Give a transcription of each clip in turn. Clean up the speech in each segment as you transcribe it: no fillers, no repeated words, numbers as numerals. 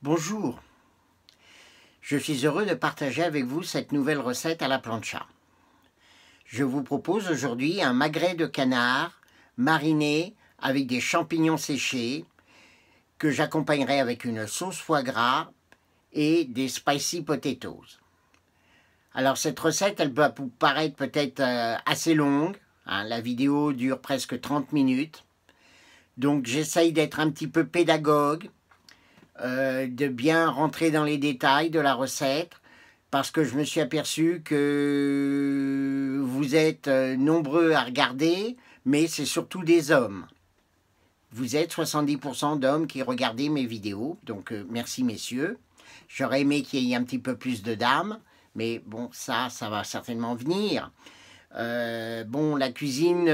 Bonjour, je suis heureux de partager avec vous cette nouvelle recette à la plancha. Je vous propose aujourd'hui un magret de canard mariné avec des champignons séchés que j'accompagnerai avec une sauce foie gras et des spicy potatoes. Alors cette recette, elle peut vous paraître peut-être assez longue, la vidéo dure presque 30 minutes, donc j'essaye d'être un petit peu pédagogue, de bien rentrer dans les détails de la recette parce que je me suis aperçu que vous êtes nombreux à regarder, mais c'est surtout des hommes. Vous êtes 70% d'hommes qui regardez mes vidéos, donc merci messieurs. J'aurais aimé qu'il y ait un petit peu plus de dames, mais bon, ça va certainement venir. Bon, la cuisine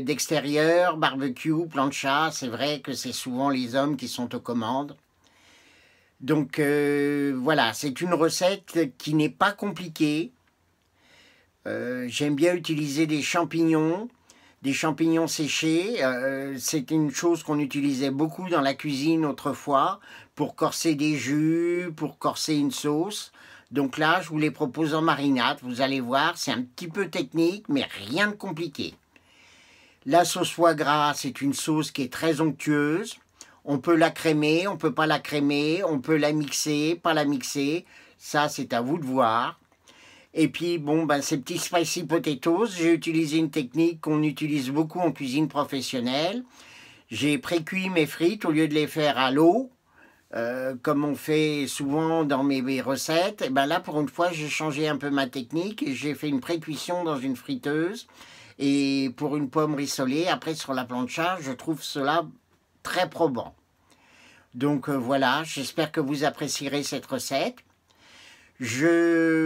d'extérieur, barbecue, plancha, c'est vrai que c'est souvent les hommes qui sont aux commandes. Donc voilà, c'est une recette qui n'est pas compliquée. J'aime bien utiliser des champignons séchés. C'est une chose qu'on utilisait beaucoup dans la cuisine autrefois pour corser des jus, pour corser une sauce. Donc là, je vous les propose en marinade. Vous allez voir, c'est un petit peu technique, mais rien de compliqué. La sauce foie gras, c'est une sauce qui est très onctueuse. On peut la crémer, on peut pas la crémer, on peut la mixer, pas la mixer. Ça, c'est à vous de voir. Et puis, bon, ces petits spicy potatoes, j'ai utilisé une technique qu'on utilise beaucoup en cuisine professionnelle. J'ai pré-cuit mes frites au lieu de les faire à l'eau, comme on fait souvent dans mes recettes. Et là, pour une fois, j'ai changé un peu ma technique et j'ai fait une pré-cuisson dans une friteuse. Et pour une pomme rissolée, après sur la plancha, je trouve cela très probant. Donc voilà, j'espère que vous apprécierez cette recette. Je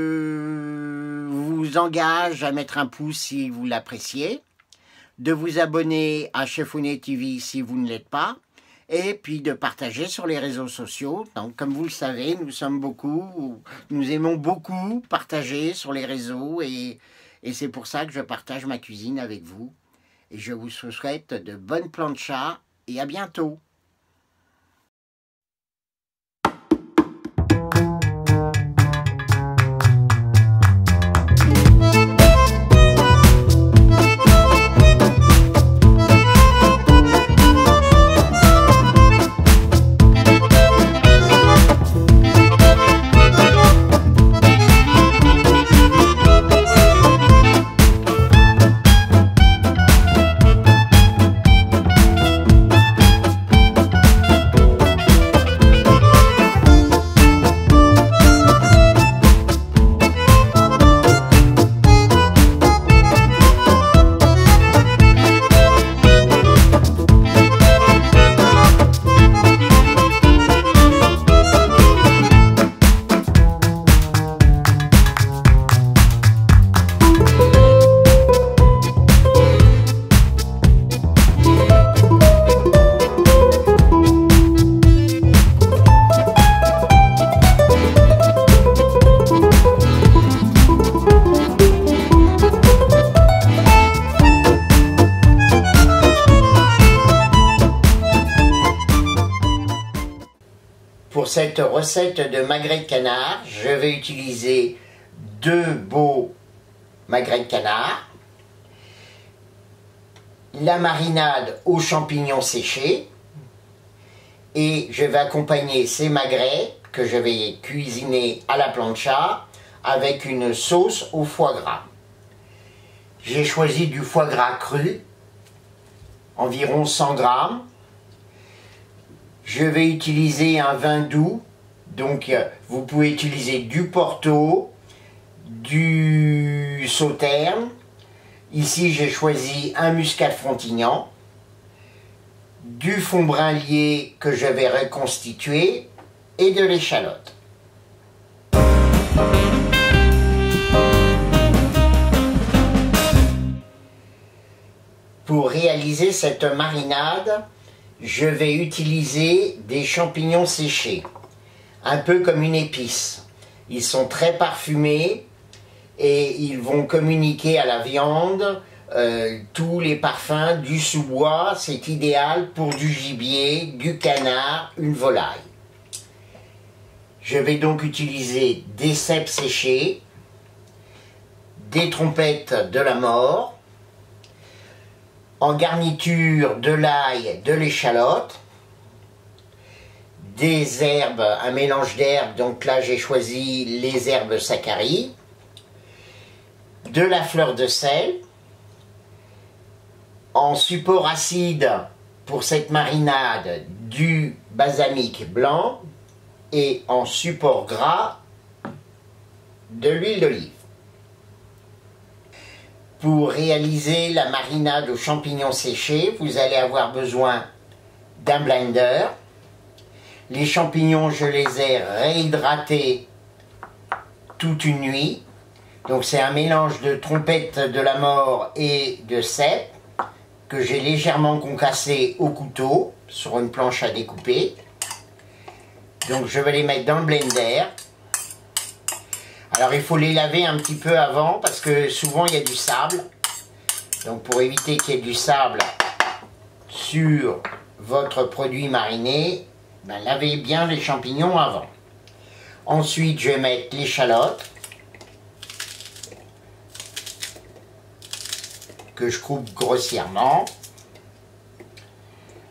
vous engage à mettre un pouce si vous l'appréciez, de vous abonner à Chefounet TV si vous ne l'êtes pas, et puis de partager sur les réseaux sociaux. Donc comme vous le savez, nous aimons beaucoup partager sur les réseaux, et c'est pour ça que je partage ma cuisine avec vous. Et je vous souhaite de bonnes planchas et à bientôt. Pour cette recette de magret de canard, je vais utiliser 2 beaux magrets de canard, la marinade aux champignons séchés, et je vais accompagner ces magrets que je vais cuisiner à la plancha avec une sauce au foie gras. J'ai choisi du foie gras cru, environ 100 grammes. Je vais utiliser un vin doux, donc vous pouvez utiliser du Porto, du Sauterne. Ici j'ai choisi un Muscat Frontignan, du fond brun lié que je vais reconstituer et de l'échalote. Pour réaliser cette marinade, je vais utiliser des champignons séchés, un peu comme une épice. Ils sont très parfumés et ils vont communiquer à la viande tous les parfums du sous-bois. C'est idéal pour du gibier, du canard, une volaille. Je vais donc utiliser des cèpes séchés, des trompettes de la mort, en garniture de l'ail, de l'échalote, des herbes, un mélange d'herbes, donc là j'ai choisi les herbes Sakari, de la fleur de sel, en support acide pour cette marinade du balsamique blanc et en support gras de l'huile d'olive. Pour réaliser la marinade aux champignons séchés, vous allez avoir besoin d'un blender. Les champignons, je les ai réhydratés toute une nuit. Donc c'est un mélange de trompette de la mort et de cèpes que j'ai légèrement concassé au couteau sur une planche à découper. Donc je vais les mettre dans le blender. Alors il faut les laver un petit peu avant parce que souvent il y a du sable. Donc pour éviter qu'il y ait du sable sur votre produit mariné, ben, lavez bien les champignons avant. Ensuite je vais mettre l'échalote que je coupe grossièrement,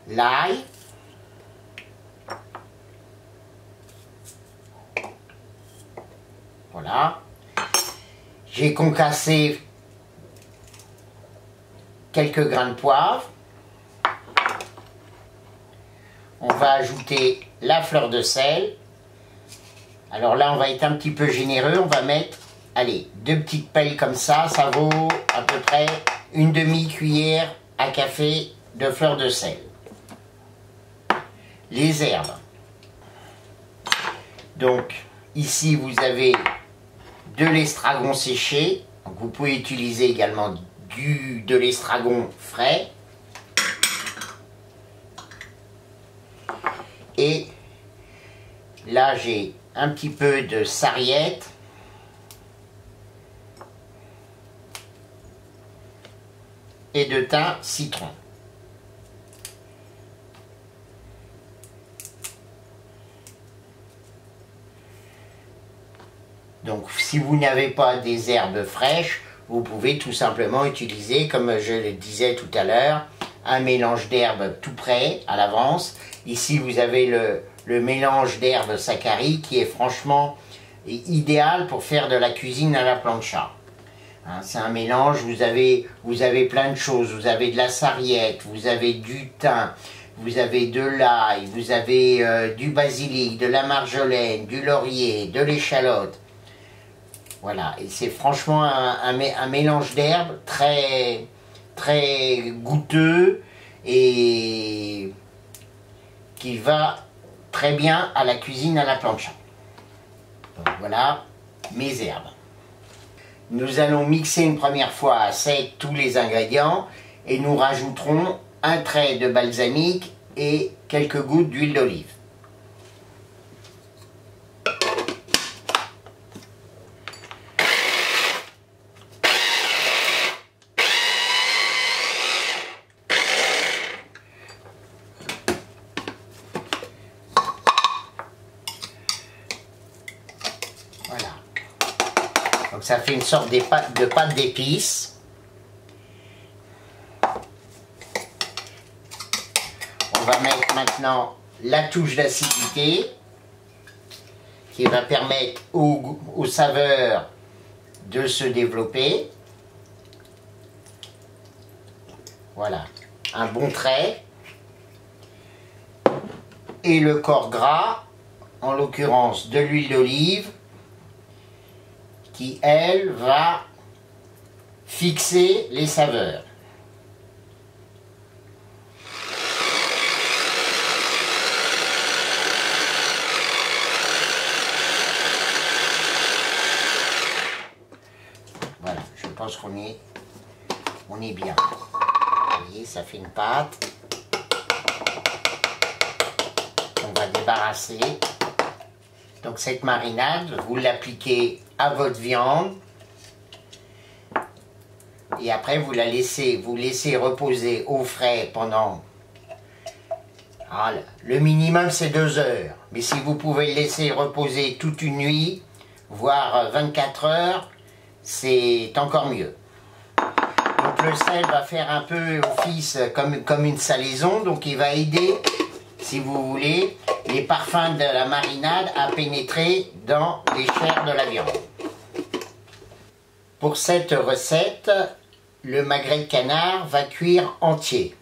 l'ail, voilà, j'ai concassé quelques grains de poivre, on va ajouter la fleur de sel. Alors là on va être un petit peu généreux, on va mettre, allez, 2 petites pelles comme ça vaut à peu près une demi-cuillère à café de fleur de sel. Les herbes. Donc ici vous avez de l'estragon séché, donc vous pouvez utiliser également de l'estragon frais. Et là j'ai un petit peu de sarriette. Et de thym citron. Donc si vous n'avez pas des herbes fraîches, vous pouvez tout simplement utiliser, comme je le disais tout à l'heure, un mélange d'herbes tout prêt à l'avance. Ici vous avez le mélange d'herbes Sakari qui est franchement idéal pour faire de la cuisine à la plancha. Hein, c'est un mélange, vous avez plein de choses, vous avez de la sarriette, vous avez du thym, vous avez de l'ail, vous avez du basilic, de la marjolaine, du laurier, de l'échalote. Voilà, et c'est franchement un mélange d'herbes très, très goûteux et qui va très bien à la cuisine à la plancha. Donc voilà mes herbes. Nous allons mixer une première fois à sec tous les ingrédients et nous rajouterons un trait de balsamique et quelques gouttes d'huile d'olive. Voilà. Donc ça fait une sorte de pâte d'épices. On va mettre maintenant la touche d'acidité qui va permettre aux saveurs de se développer. Voilà, un bon trait. Et le corps gras, en l'occurrence de l'huile d'olive, qui, elle, va fixer les saveurs. Voilà, je pense qu'on est bien. Vous voyez, ça fait une pâte. On va débarrasser. Donc cette marinade, vous l'appliquez à votre viande et après vous laissez reposer au frais pendant Voilà. Le minimum c'est 2 heures, mais si vous pouvez le laisser reposer toute une nuit, voire 24 heures, c'est encore mieux. Donc le sel va faire un peu office comme une salaison, donc il va aider, si vous voulez, les parfums de la marinade à pénétrer dans les chairs de la viande. Pour cette recette, le magret de canard va cuire entier.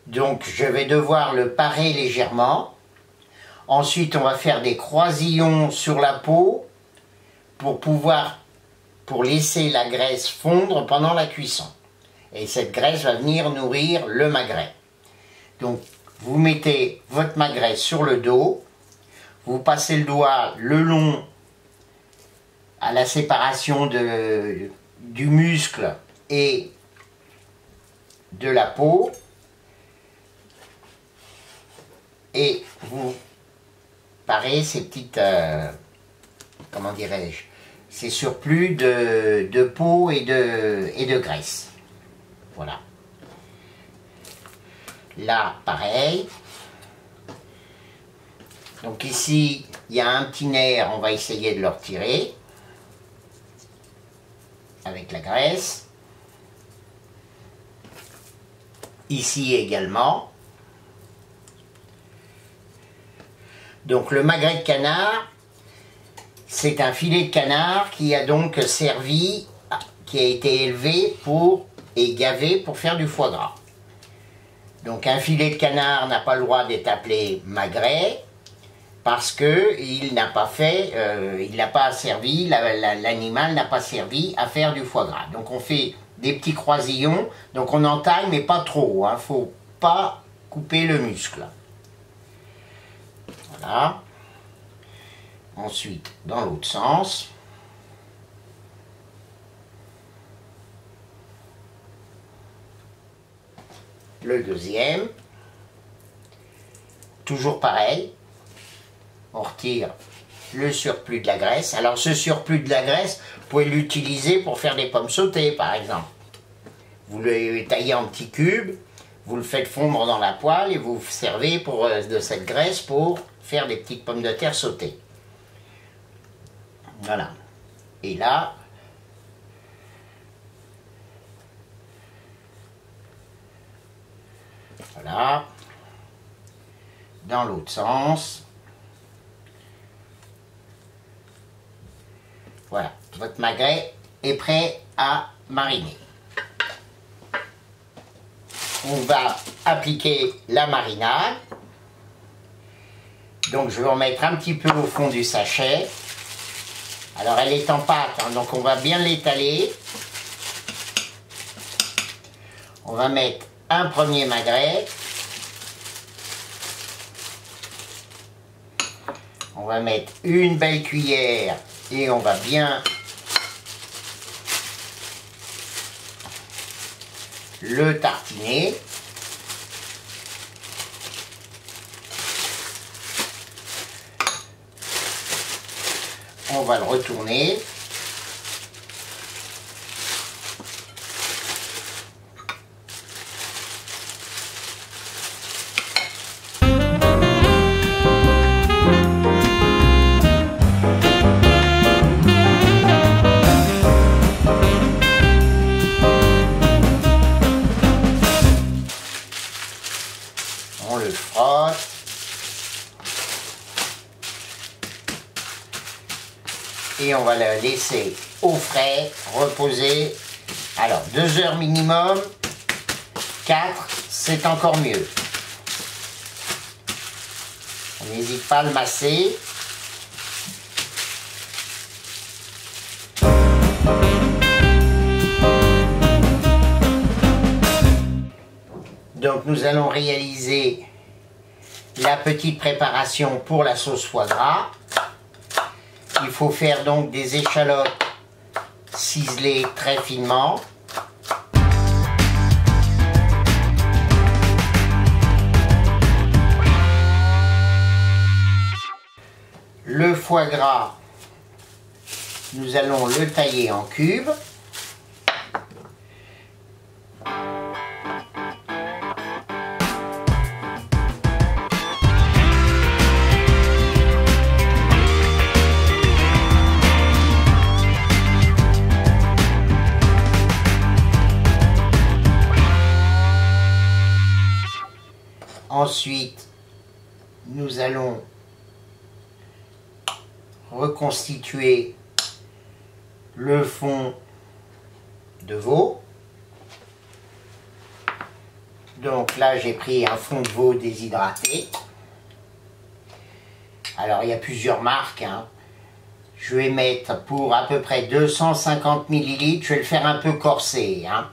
Donc je vais devoir le parer légèrement. Ensuite on va faire des croisillons sur la peau pour laisser la graisse fondre pendant la cuisson. Et cette graisse va venir nourrir le magret. Donc vous mettez votre magret sur le dos, vous passez le doigt le long à la séparation du muscle et de la peau. Et vous parez ces petites, comment dirais-je, ces surplus de peau et de graisse. Voilà. Là, pareil. Donc ici, il y a un petit nerf, on va essayer de le retirer avec la graisse. Ici également. Donc le magret de canard, c'est un filet de canard qui a donc servi, qui a été élevé et gavé pour faire du foie gras. Donc un filet de canard n'a pas le droit d'être appelé magret parce que il n'a pas servi, l'animal n'a pas servi à faire du foie gras. Donc on fait des petits croisillons, donc on entaille mais pas trop, hein, faut pas couper le muscle. Voilà. Ensuite, dans l'autre sens. Le deuxième. Toujours pareil. On retire le surplus de la graisse. Alors ce surplus de la graisse, vous pouvez l'utiliser pour faire des pommes sautées par exemple. Vous le taillez en petits cubes, vous le faites fondre dans la poêle et vous servez de cette graisse pour faire des petites pommes de terre sautées. Voilà. Et là, voilà. Dans l'autre sens. Voilà. Votre magret est prêt à mariner. On va appliquer la marinade. Donc je vais en mettre un petit peu au fond du sachet. Alors elle est en pâte, hein, donc on va bien l'étaler. On va mettre un premier magret. On va mettre une belle cuillère et on va bien le tartiner. On va le retourner. On le frotte. Et on va le laisser au frais, reposer. Alors 2 heures minimum, 4 c'est encore mieux. On n'hésite pas à le masser. Donc nous allons réaliser la petite préparation pour la sauce foie gras. Il faut faire donc des échalotes ciselées très finement. Le foie gras, nous allons le tailler en cubes. Ensuite, nous allons reconstituer le fond de veau. Donc là, j'ai pris un fond de veau déshydraté. Alors, il y a plusieurs marques, hein. Je vais mettre pour à peu près 250 ml, je vais le faire un peu corsé, hein.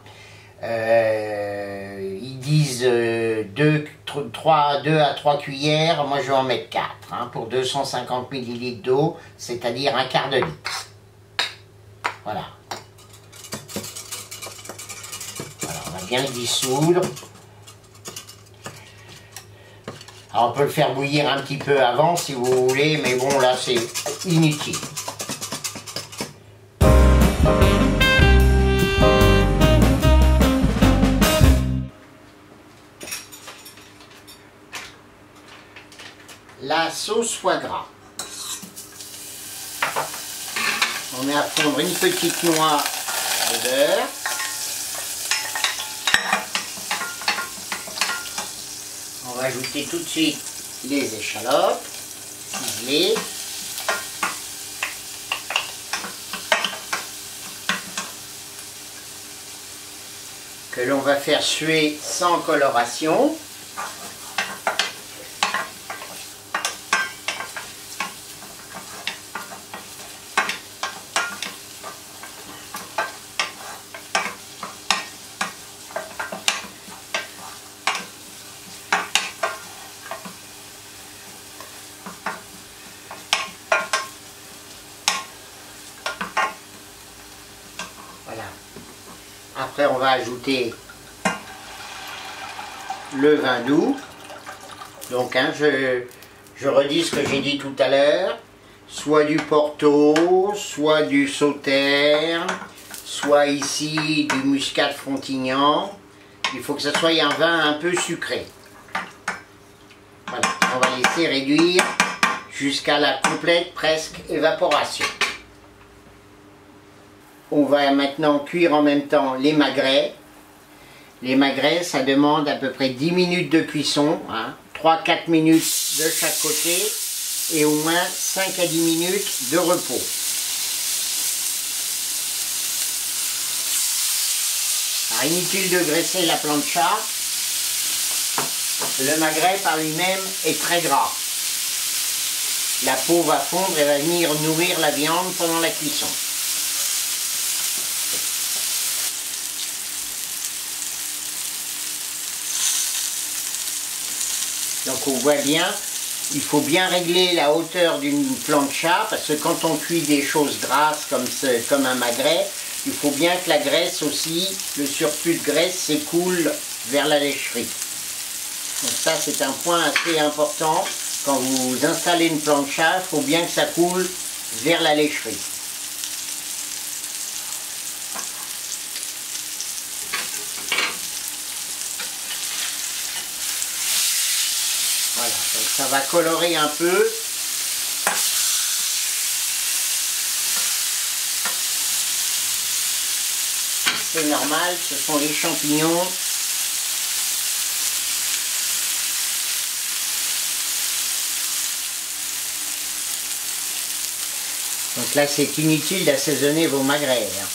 Ils disent 2 à 3 cuillères, moi je vais en mettre 4, hein, pour 250 ml d'eau, c'est-à-dire un quart de litre. Voilà. Alors, on va bien le dissoudre. Alors, on peut le faire bouillir un petit peu avant si vous voulez, mais bon là c'est inutile. La sauce foie gras. On met à fondre une petite noix de beurre. On va ajouter tout de suite les échalotes ciselées. Que l'on va faire suer sans coloration. Après, on va ajouter le vin doux. Donc, hein, je redis ce que j'ai dit tout à l'heure. Soit du Porto, soit du Sauterne, soit ici du Muscat Frontignan. Il faut que ce soit un vin un peu sucré. Voilà, on va laisser réduire jusqu'à la complète presque évaporation. On va maintenant cuire en même temps les magrets. Les magrets, ça demande à peu près 10 minutes de cuisson, hein, 3-4 minutes de chaque côté et au moins 5 à 10 minutes de repos. Alors, inutile de graisser la plancha. Le magret par lui-même est très gras. La peau va fondre et va venir nourrir la viande pendant la cuisson. Donc on voit bien, il faut bien régler la hauteur d'une plancha, parce que quand on cuit des choses grasses comme un magret, il faut bien que la graisse aussi, le surplus de graisse s'écoule vers la lècherie. Donc ça c'est un point assez important, quand vous installez une plancha, il faut bien que ça coule vers la lècherie. Voilà, donc ça va colorer un peu. C'est normal, ce sont les champignons. Donc là, c'est inutile d'assaisonner vos magrets, hein.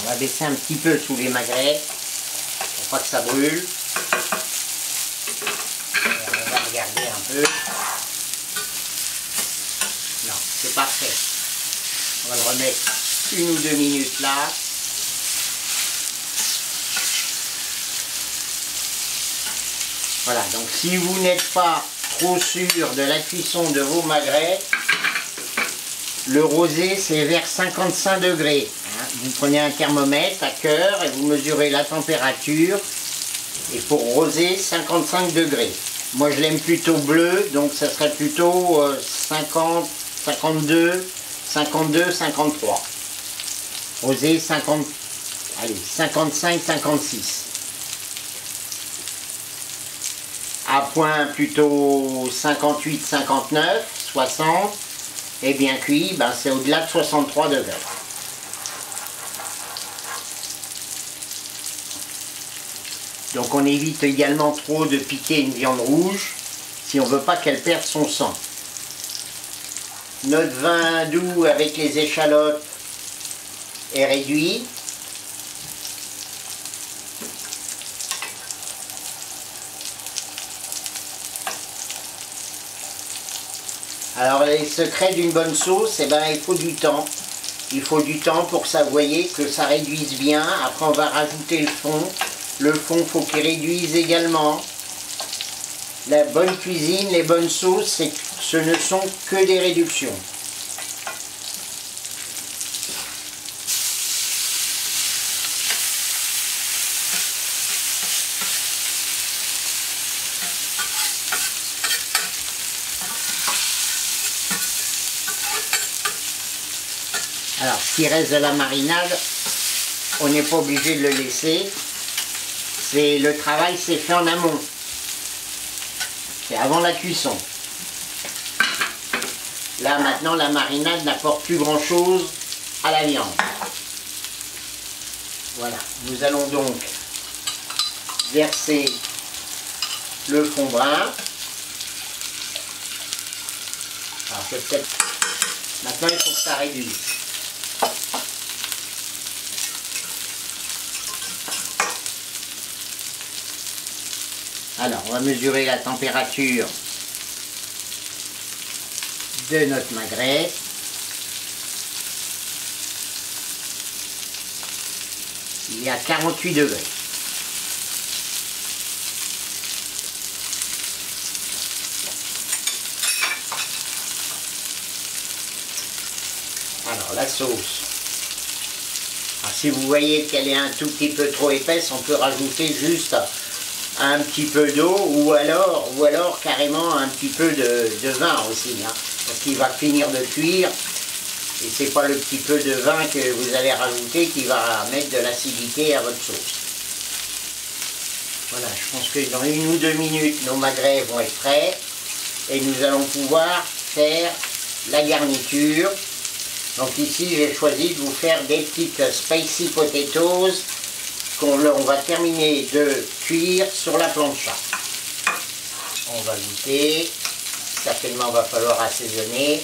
On va baisser un petit peu sous les magrets pour pas que ça brûle. On va regarder un peu. Non, c'est parfait. On va le remettre 1 ou 2 minutes là. Voilà, donc si vous n'êtes pas trop sûr de la cuisson de vos magrets, le rosé c'est vers 55 degrés. Vous prenez un thermomètre à cœur et vous mesurez la température. Et pour rosé, 55 degrés. Moi, je l'aime plutôt bleu, donc ça serait plutôt 50, 52, 52, 53. Rosé, 50, allez, 55, 56. À point plutôt 58, 59, 60. Et bien cuit, ben, c'est au-delà de 63 degrés. Donc on évite également trop de piquer une viande rouge si on ne veut pas qu'elle perde son sang. Notre vin doux avec les échalotes est réduit. Alors les secrets d'une bonne sauce, eh ben, il faut du temps. Il faut du temps pour que ça, vous voyez, que ça réduise bien. Après on va rajouter le fond. Le fond, faut qu'il réduise également. La bonne cuisine, les bonnes sauces, ce ne sont que des réductions. Alors, ce qui reste de la marinade, on n'est pas obligé de le laisser. Le travail c'est fait en amont. C'est avant la cuisson. Là, maintenant, la marinade n'apporte plus grand-chose à la viande. Voilà. Nous allons donc verser le fond brun. Alors, peut-être... Maintenant, il faut que ça réduise. Alors, on va mesurer la température de notre magret. Il est à 48 degrés. Alors, la sauce. Alors, si vous voyez qu'elle est un tout petit peu trop épaisse, on peut rajouter juste un petit peu d'eau ou alors carrément un petit peu de vin aussi, hein, parce qu'il va finir de cuire et c'est pas le petit peu de vin que vous allez rajouter qui va mettre de l'acidité à votre sauce. Voilà, je pense que dans 1 ou 2 minutes nos magrets vont être prêts et nous allons pouvoir faire la garniture. Donc ici j'ai choisi de vous faire des petites spicy potatoes qu'on va terminer de cuire sur la plancha. On va goûter, certainement va falloir assaisonner.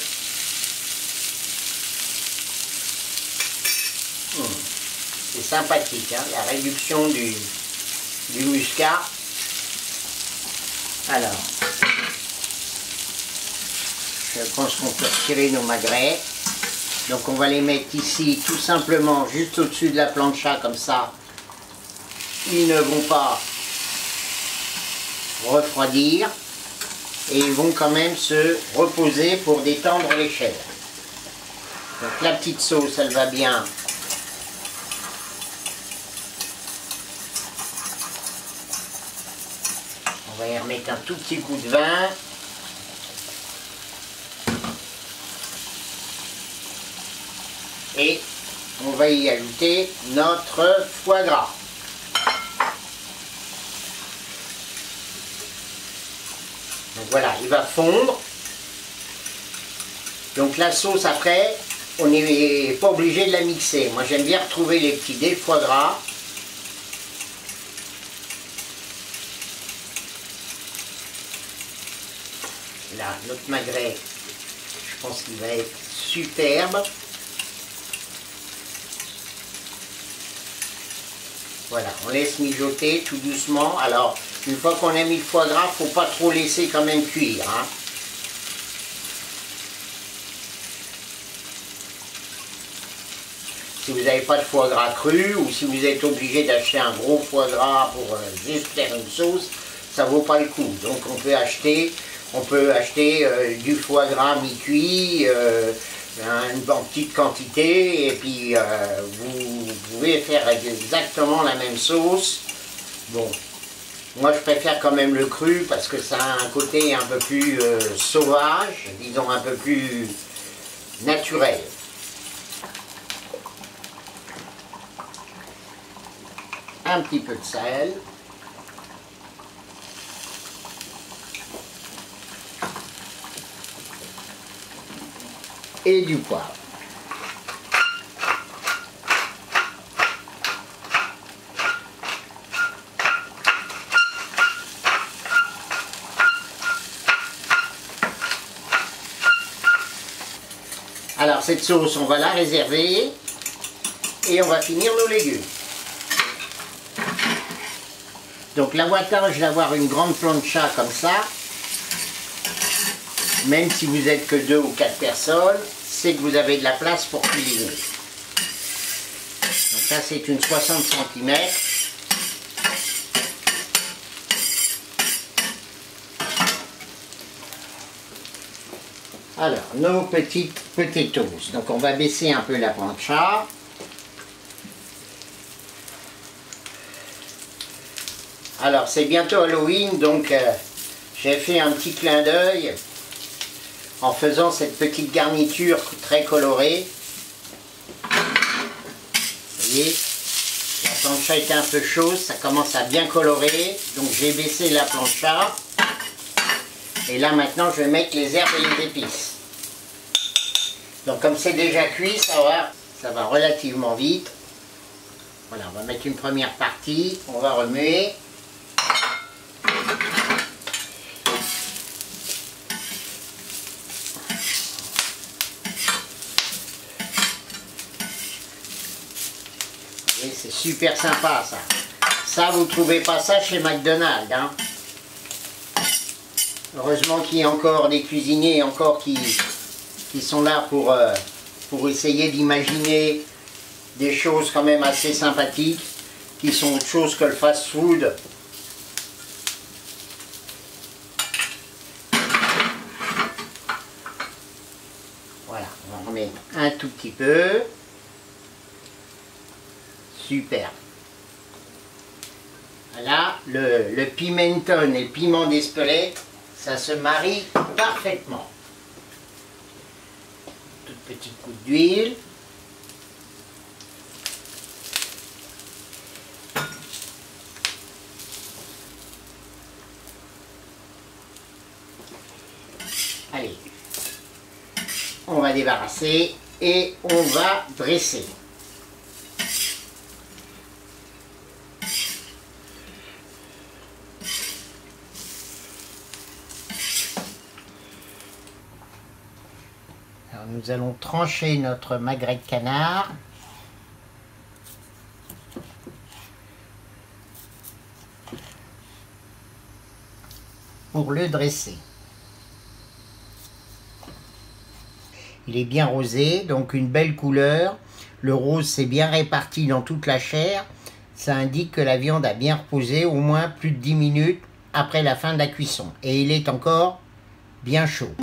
C'est sympathique, hein, la réduction du muscat. Alors, je pense qu'on peut retirer nos magrets. Donc on va les mettre ici tout simplement juste au-dessus de la plancha comme ça. Ils ne vont pas refroidir et ils vont quand même se reposer pour détendre les chairs. Donc la petite sauce, elle va bien. On va y remettre un tout petit coup de vin. Et on va y ajouter notre foie gras. Donc voilà, il va fondre. Donc la sauce après, on n'est pas obligé de la mixer. Moi j'aime bien retrouver les petits dés de foie gras. Là, notre magret, je pense qu'il va être superbe. Voilà, on laisse mijoter tout doucement. Alors, une fois qu'on a mis le foie gras, il ne faut pas trop laisser quand même cuire, hein. Si vous n'avez pas de foie gras cru, ou si vous êtes obligé d'acheter un gros foie gras pour juste faire une sauce, ça ne vaut pas le coup. Donc on peut acheter du foie gras mi-cuit, en petite quantité, et puis vous pouvez faire exactement la même sauce. Bon, moi je préfère quand même le cru parce que ça a un côté un peu plus sauvage, disons un peu plus naturel. Un petit peu de sel. Et du poivre. cette sauce, on va la réserver et on va finir nos légumes. Donc l'avantage d'avoir une grande plancha comme ça, même si vous êtes que 2 ou 4 personnes, c'est que vous avez de la place pour cuisiner. Donc ça c'est une 60 cm. Alors, nos petites potatoes. Donc on va baisser un peu la plancha. Alors c'est bientôt Halloween, donc j'ai fait un petit clin d'œil en faisant cette petite garniture très colorée. Vous voyez, la plancha était un peu chaude, ça commence à bien colorer, donc j'ai baissé la plancha. Et là maintenant je vais mettre les herbes et les épices. Donc comme c'est déjà cuit, ça va relativement vite. Voilà, on va mettre une première partie, on va remuer. Et c'est super sympa ça. Ça, vous ne trouvez pas ça chez McDonald's, hein. Heureusement qu'il y a encore des cuisiniers qui sont là pour essayer d'imaginer des choses quand même assez sympathiques, qui sont autre chose que le fast-food. Voilà, on va remettre un tout petit peu. Super. Voilà, le pimenton et le piment d'Espelette, ça se marie parfaitement. Toute petite goutte d'huile. Allez, on va débarrasser et on va dresser. Alors nous allons trancher notre magret de canard. Pour le dresser. Il est bien rosé, donc une belle couleur. Le rose s'est bien réparti dans toute la chair. Ça indique que la viande a bien reposé, au moins plus de 10 minutes après la fin de la cuisson. Et il est encore bien chaud.